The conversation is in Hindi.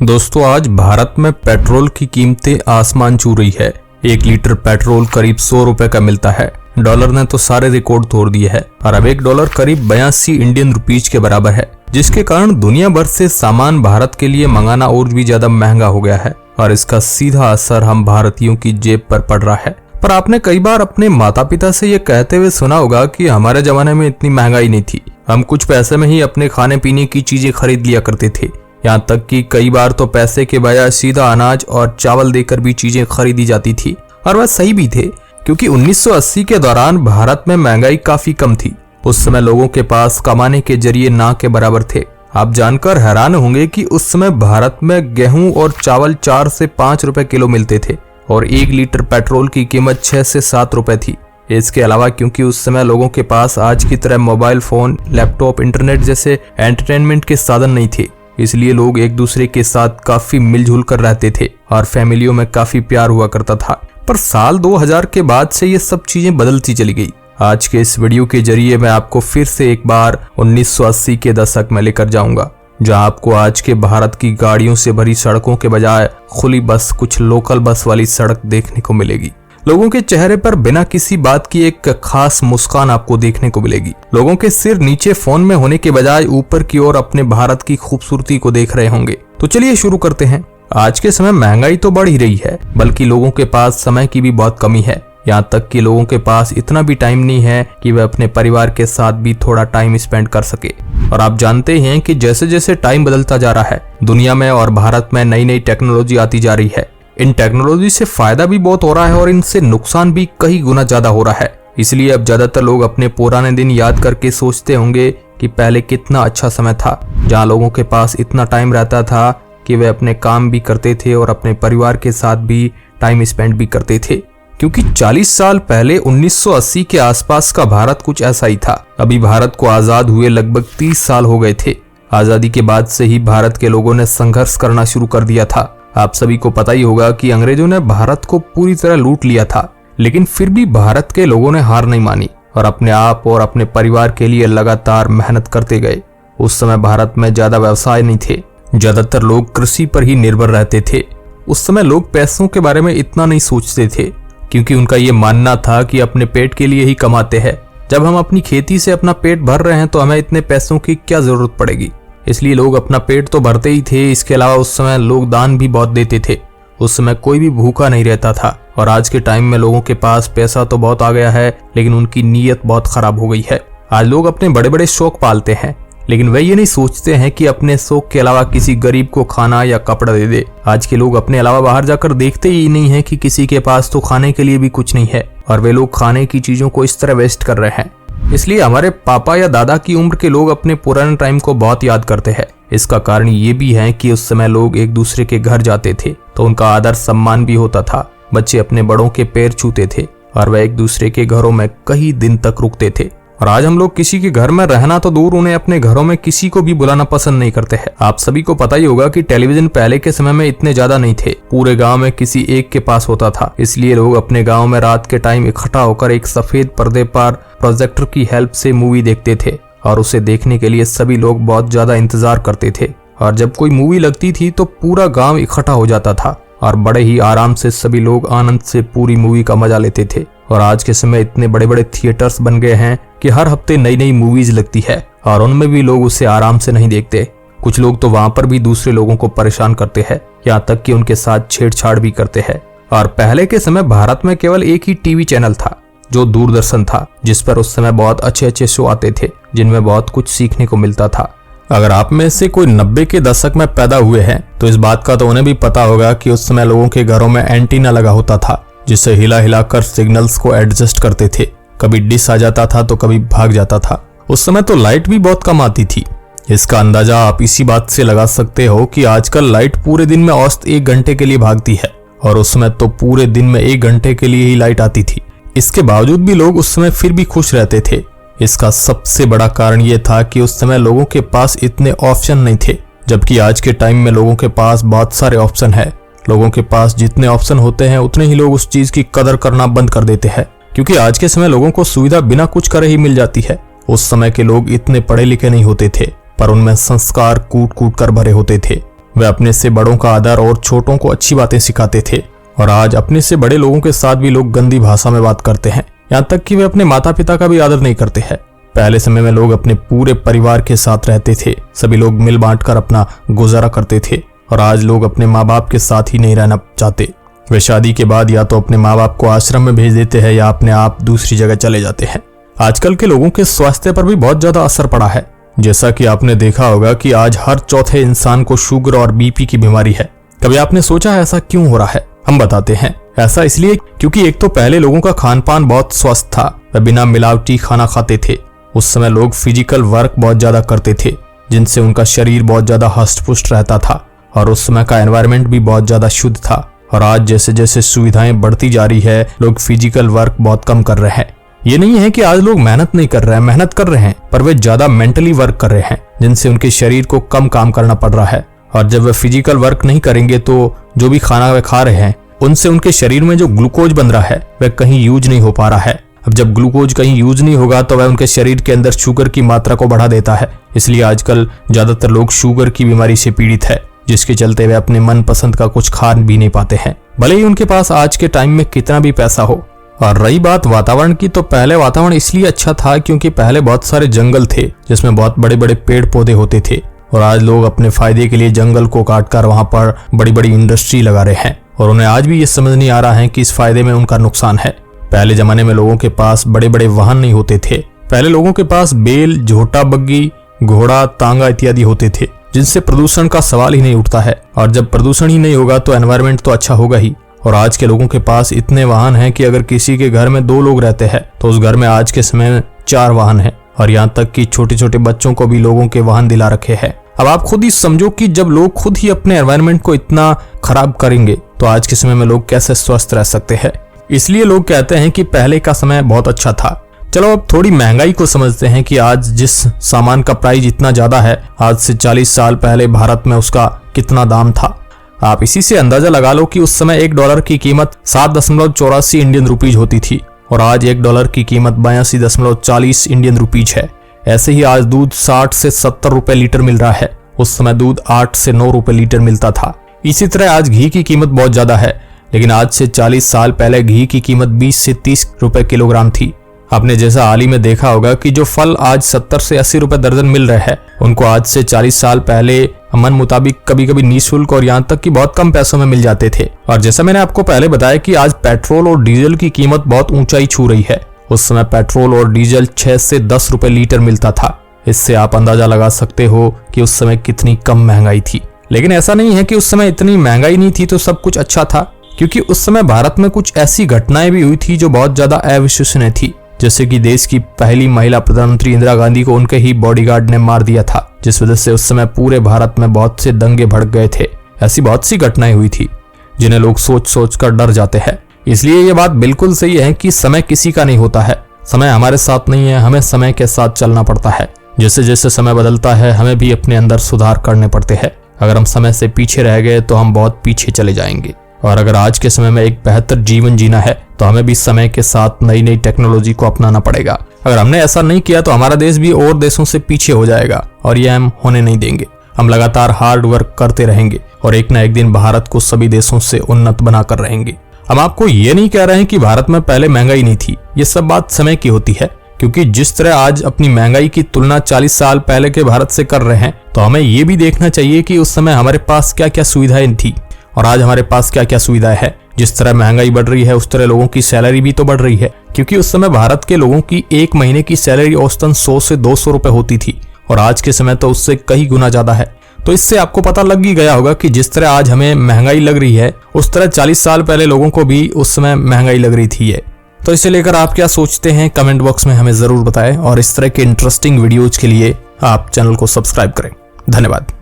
दोस्तों आज भारत में पेट्रोल की कीमतें आसमान छू रही है। 1 लीटर पेट्रोल करीब 100 रुपए का मिलता है। डॉलर ने तो सारे रिकॉर्ड तोड़ दिए हैं और अब $1 करीब 82 इंडियन रुपीज के बराबर है, जिसके कारण दुनिया भर से सामान भारत के लिए मंगाना और भी ज्यादा महंगा हो गया है और इसका सीधा असर हम भारतीयों की जेब पर पड़ रहा है। पर आपने कई बार अपने माता पिता से ये कहते हुए सुना होगा कि हमारे जमाने में इतनी महंगाई नहीं थी, हम कुछ पैसे में ही अपने खाने पीने की चीजें खरीद लिया करते थे। यहाँ तक कि कई बार तो पैसे के बजाय सीधा अनाज और चावल देकर भी चीजें खरीदी जाती थी। और वह सही भी थे, क्योंकि 1980 के दौरान भारत में महंगाई काफी कम थी। उस समय लोगों के पास कमाने के जरिए ना के बराबर थे। आप जानकर हैरान होंगे कि उस समय भारत में गेहूं और चावल 4 से 5 रुपए किलो मिलते थे और 1 लीटर पेट्रोल की कीमत 6 से 7 रुपए थी। इसके अलावा क्योंकि उस समय लोगों के पास आज की तरह मोबाइल फोन, लैपटॉप, इंटरनेट जैसे एंटरटेनमेंट के साधन नहीं थे, इसलिए लोग एक दूसरे के साथ काफी मिलजुल कर रहते थे और फैमिलियों में काफी प्यार हुआ करता था। पर साल 2000 के बाद से ये सब चीजें बदलती चली गई। आज के इस वीडियो के जरिए मैं आपको फिर से एक बार 1980 के दशक में लेकर जाऊंगा, जहां आपको आज के भारत की गाड़ियों से भरी सड़कों के बजाय खुली बस, कुछ लोकल बस वाली सड़क देखने को मिलेगी। लोगों के चेहरे पर बिना किसी बात की एक खास मुस्कान आपको देखने को मिलेगी। लोगों के सिर नीचे फोन में होने के बजाय ऊपर की ओर अपने भारत की खूबसूरती को देख रहे होंगे। तो चलिए शुरू करते हैं। आज के समय महंगाई तो बढ़ ही रही है, बल्कि लोगों के पास समय की भी बहुत कमी है। यहाँ तक कि लोगों के पास इतना भी टाइम नहीं है कि वे अपने परिवार के साथ भी थोड़ा टाइम स्पेंड कर सके। और आप जानते हैं कि जैसे जैसे टाइम बदलता जा रहा है, दुनिया में और भारत में नई नई टेक्नोलॉजी आती जा रही है। इन टेक्नोलॉजी से फायदा भी बहुत हो रहा है और इनसे नुकसान भी कई गुना ज्यादा हो रहा है। इसलिए अब ज्यादातर लोग अपने पुराने दिन याद करके सोचते होंगे कि पहले कितना अच्छा समय था, जहाँ लोगों के पास इतना टाइम रहता था कि वे अपने काम भी करते थे और अपने परिवार के साथ भी टाइम स्पेंड भी करते थे। क्योंकि 40 साल पहले 1980 के आसपास का भारत कुछ ऐसा ही था। अभी भारत को आजाद हुए लगभग 30 साल हो गए थे। आजादी के बाद से ही भारत के लोगों ने संघर्ष करना शुरू कर दिया था। आप सभी को पता ही होगा कि अंग्रेजों ने भारत को पूरी तरह लूट लिया था, लेकिन फिर भी भारत के लोगों ने हार नहीं मानी और अपने आप और अपने परिवार के लिए लगातार मेहनत करते गए। उस समय भारत में ज्यादा व्यवसाय नहीं थे, ज्यादातर लोग कृषि पर ही निर्भर रहते थे। उस समय लोग पैसों के बारे में इतना नहीं सोचते थे, क्योंकि उनका ये मानना था कि अपने पेट के लिए ही कमाते हैं। जब हम अपनी खेती से अपना पेट भर रहे हैं तो हमें इतने पैसों की क्या जरूरत पड़ेगी। इसलिए लोग अपना पेट तो भरते ही थे। इसके अलावा उस समय लोग दान भी बहुत देते थे। उस समय कोई भी भूखा नहीं रहता था। और आज के टाइम में लोगों के पास पैसा तो बहुत आ गया है, लेकिन उनकी नीयत बहुत खराब हो गई है। आज लोग अपने बड़े बड़े शौक पालते हैं, लेकिन वे ये नहीं सोचते हैं कि अपने शौक के अलावा किसी गरीब को खाना या कपड़ा दे दे। आज के लोग अपने अलावा बाहर जाकर देखते ही नहीं है कि किसी के पास तो खाने के लिए भी कुछ नहीं है, और वे लोग खाने की चीजों को इस तरह वेस्ट कर रहे हैं। इसलिए हमारे पापा या दादा की उम्र के लोग अपने पुराने टाइम को बहुत याद करते हैं। इसका कारण ये भी है कि उस समय लोग एक दूसरे के घर जाते थे तो उनका आदर सम्मान भी होता था। बच्चे अपने बड़ों के पैर छूते थे और वह एक दूसरे के घरों में कई दिन तक रुकते थे। और आज हम लोग किसी के घर में रहना तो दूर, उन्हें अपने घरों में किसी को भी बुलाना पसंद नहीं करते हैं। आप सभी को पता ही होगा कि टेलीविजन पहले के समय में इतने ज्यादा नहीं थे। पूरे गांव में किसी एक के पास होता था। इसलिए लोग अपने गांव में रात के टाइम इकट्ठा होकर एक सफेद पर्दे पर प्रोजेक्टर की हेल्प से मूवी देखते थे और उसे देखने के लिए सभी लोग बहुत ज्यादा इंतजार करते थे। और जब कोई मूवी लगती थी तो पूरा गाँव इकट्ठा हो जाता था और बड़े ही आराम से सभी लोग आनंद से पूरी मूवी का मजा लेते थे। और आज के समय इतने बड़े बड़े थिएटर्स बन गए हैं कि हर हफ्ते नई नई मूवीज लगती है और उनमें भी लोग उसे आराम से नहीं देखते। कुछ लोग तो वहां पर भी दूसरे लोगों को परेशान करते हैं, यहाँ तक कि उनके साथ छेड़छाड़ भी करते हैं। और पहले के समय भारत में केवल एक ही टीवी चैनल था, जो दूरदर्शन था, जिस पर उस समय बहुत अच्छे अच्छे शो आते थे, जिनमें बहुत कुछ सीखने को मिलता था। अगर आप में से कोई 90 के दशक में पैदा हुए हैं तो इस बात का तो उन्हें भी पता होगा कि उस समय लोगों के घरों में एंटीना लगा होता था, जिससे हिला हिलाकर सिग्नल्स को एडजस्ट करते थे। कभी डिश आ जाता था तो कभी भाग जाता था। उस समय तो लाइट भी बहुत कम आती थी। इसका अंदाजा आप इसी बात से लगा सकते हो कि आजकल लाइट पूरे दिन में औसत 1 घंटे के लिए भागती है, और उस समय तो पूरे दिन में 1 घंटे के लिए ही लाइट आती थी। इसके बावजूद भी लोग उस समय फिर भी खुश रहते थे। इसका सबसे बड़ा कारण यह था कि उस समय लोगों के पास इतने ऑप्शन नहीं थे, जबकि आज के टाइम में लोगों के पास बहुत सारे ऑप्शन है। लोगों के पास जितने ऑप्शन होते हैं उतने ही लोग उस चीज की कदर करना बंद कर देते हैं, क्योंकि आज के समय लोगों को सुविधा बिना कुछ करे ही मिल जाती है। उस समय के लोग इतने पढ़े लिखे नहीं होते थे, पर उनमें संस्कार कूट कूट कर भरे होते थे। वे अपने से बड़ों का आदर और छोटों को अच्छी बातें सिखाते थे। और आज अपने से बड़े लोगों के साथ भी लोग गंदी भाषा में बात करते हैं, यहाँ तक कि वे अपने माता पिता का भी आदर नहीं करते हैं। पहले समय में लोग अपने पूरे परिवार के साथ रहते थे, सभी लोग मिल बांट कर अपना गुजारा करते थे। और आज लोग अपने माँ बाप के साथ ही नहीं रहना चाहते। वे शादी के बाद या तो अपने माँ बाप को आश्रम में भेज देते हैं या अपने आप दूसरी जगह चले जाते हैं। आजकल के लोगों के स्वास्थ्य पर भी बहुत ज्यादा असर पड़ा है। जैसा कि आपने देखा होगा कि आज हर चौथे इंसान को शुगर और बीपी की बीमारी है। कभी आपने सोचा है ऐसा क्यों हो रहा है? हम बताते हैं। ऐसा इसलिए क्योंकि एक तो पहले लोगों का खान पान बहुत स्वस्थ था, वे बिना मिलावटी खाना खाते थे। उस समय लोग फिजिकल वर्क बहुत ज्यादा करते थे, जिनसे उनका शरीर बहुत ज्यादा हष्ट पुष्ट रहता था। और उस समय का एनवायरनमेंट भी बहुत ज्यादा शुद्ध था। और आज जैसे जैसे सुविधाएं बढ़ती जा रही है, लोग फिजिकल वर्क बहुत कम कर रहे हैं। ये नहीं है कि आज लोग मेहनत नहीं कर रहे हैं, मेहनत कर रहे हैं, पर वे ज्यादा मेंटली वर्क कर रहे हैं, जिनसे उनके शरीर को कम काम करना पड़ रहा है। और जब वे फिजिकल वर्क नहीं करेंगे तो जो भी खाना वे खा रहे हैं, उनसे उनके शरीर में जो ग्लूकोज बन रहा है वह कहीं यूज नहीं हो पा रहा है। अब जब ग्लूकोज कहीं यूज नहीं होगा तो वह उनके शरीर के अंदर शुगर की मात्रा को बढ़ा देता है। इसलिए आजकल ज्यादातर लोग शुगर की बीमारी से पीड़ित है, जिसके चलते वे अपने मन पसंद का कुछ खा भी नहीं पाते हैं, भले ही उनके पास आज के टाइम में कितना भी पैसा हो। और रही बात वातावरण की, तो पहले वातावरण इसलिए अच्छा था क्योंकि पहले बहुत सारे जंगल थे जिसमें बहुत बड़े बड़े पेड़ पौधे होते थे। और आज लोग अपने फायदे के लिए जंगल को काटकर वहां पर बड़ी बड़ी इंडस्ट्री लगा रहे हैं। और उन्हें आज भी ये समझ नहीं आ रहा है कि इस फायदे में उनका नुकसान है। पहले जमाने में लोगों के पास बड़े बड़े वाहन नहीं होते थे। पहले लोगों के पास बैल, झोटा, बग्गी, घोड़ा, तांगा इत्यादि होते थे, जिनसे प्रदूषण का सवाल ही नहीं उठता है। और जब प्रदूषण ही नहीं होगा तो एनवायरनमेंट तो अच्छा होगा ही। और आज के लोगों के पास इतने वाहन हैं कि अगर किसी के घर में 2 लोग रहते हैं तो उस घर में आज के समय में 4 वाहन हैं। और यहाँ तक कि छोटे छोटे बच्चों को भी लोगों के वाहन दिला रखे हैं। अब आप खुद ही समझो कि जब लोग खुद ही अपने एनवायरनमेंट को इतना खराब करेंगे तो आज के समय में लोग कैसे स्वस्थ रह सकते हैं। इसलिए लोग कहते हैं कि पहले का समय बहुत अच्छा था। चलो अब थोड़ी महंगाई को समझते हैं कि आज जिस सामान का प्राइस इतना ज्यादा है, आज से 40 साल पहले भारत में उसका कितना दाम था। आप इसी से अंदाजा लगा लो कि उस समय $1 की कीमत 7.84 इंडियन रुपीज होती थी और आज $1 की कीमत 82.40 इंडियन रुपीज है। ऐसे ही आज दूध 60 से 70 रुपए लीटर मिल रहा है। उस समय दूध 8 से 9 रुपए लीटर मिलता था। इसी तरह आज घी की कीमत बहुत ज्यादा है, लेकिन आज से 40 साल पहले घी की कीमत 20 से 30 रुपए किलोग्राम थी। आपने जैसा हाल ही में देखा होगा कि जो फल आज 70 से 80 रुपए दर्जन मिल रहे हैं, उनको आज से 40 साल पहले मन मुताबिक कभी कभी निःशुल्क और यहाँ तक कि बहुत कम पैसों में मिल जाते थे। और जैसा मैंने आपको पहले बताया कि आज पेट्रोल और डीजल की कीमत बहुत ऊंचाई छू रही है। उस समय पेट्रोल और डीजल 6 से 10 रुपए लीटर मिलता था। इससे आप अंदाजा लगा सकते हो कि उस समय कितनी कम महंगाई थी। लेकिन ऐसा नहीं है कि उस समय इतनी महंगाई नहीं थी तो सब कुछ अच्छा था, क्योंकि उस समय भारत में कुछ ऐसी घटनाएं भी हुई थी जो बहुत ज्यादा अविश्वसनीय थी। जैसे कि देश की पहली महिला प्रधानमंत्री इंदिरा गांधी को उनके ही बॉडीगार्ड ने मार दिया था, जिस वजह से उस समय पूरे भारत में बहुत से दंगे भड़क गए थे। ऐसी बहुत सी घटनाएं हुई थी जिन्हें लोग सोच सोच कर डर जाते हैं। इसलिए ये बात बिल्कुल सही है कि समय किसी का नहीं होता है। समय हमारे साथ नहीं है, हमें समय के साथ चलना पड़ता है। जैसे जैसे समय बदलता है हमें भी अपने अंदर सुधार करने पड़ते हैं। अगर हम समय से पीछे रह गए तो हम बहुत पीछे चले जाएंगे। और अगर आज के समय में एक बेहतर जीवन जीना है तो हमें भी समय के साथ नई नई टेक्नोलॉजी को अपनाना पड़ेगा। अगर हमने ऐसा नहीं किया तो हमारा देश भी और देशों से पीछे हो जाएगा और यह हम होने नहीं देंगे। हम लगातार हार्ड वर्क करते रहेंगे और एक ना एक दिन भारत को सभी देशों से उन्नत बनाकर रहेंगे। हम आपको ये नहीं कह रहे हैं कि भारत में पहले महंगाई नहीं थी, ये सब बात समय की होती है। क्योंकि जिस तरह आज अपनी महंगाई की तुलना 40 साल पहले के भारत से कर रहे हैं, तो हमें ये भी देखना चाहिए कि उस समय हमारे पास क्या क्या सुविधाएं थी और आज हमारे पास क्या क्या सुविधाएं है। जिस तरह महंगाई बढ़ रही है उस तरह लोगों की सैलरी भी तो बढ़ रही है, क्योंकि उस समय भारत के लोगों की एक महीने की सैलरी औसतन 100 से 200 रुपए होती थी और आज के समय तो उससे कई गुना ज्यादा है। तो इससे आपको पता लग ही गया होगा कि जिस तरह आज हमें महंगाई लग रही है उस तरह 40 साल पहले लोगों को भी उस समय महंगाई लग रही थी। तो इसे लेकर आप क्या सोचते हैं कमेंट बॉक्स में हमें जरूर बताएं और इस तरह के इंटरेस्टिंग वीडियोज के लिए आप चैनल को सब्सक्राइब करें। धन्यवाद।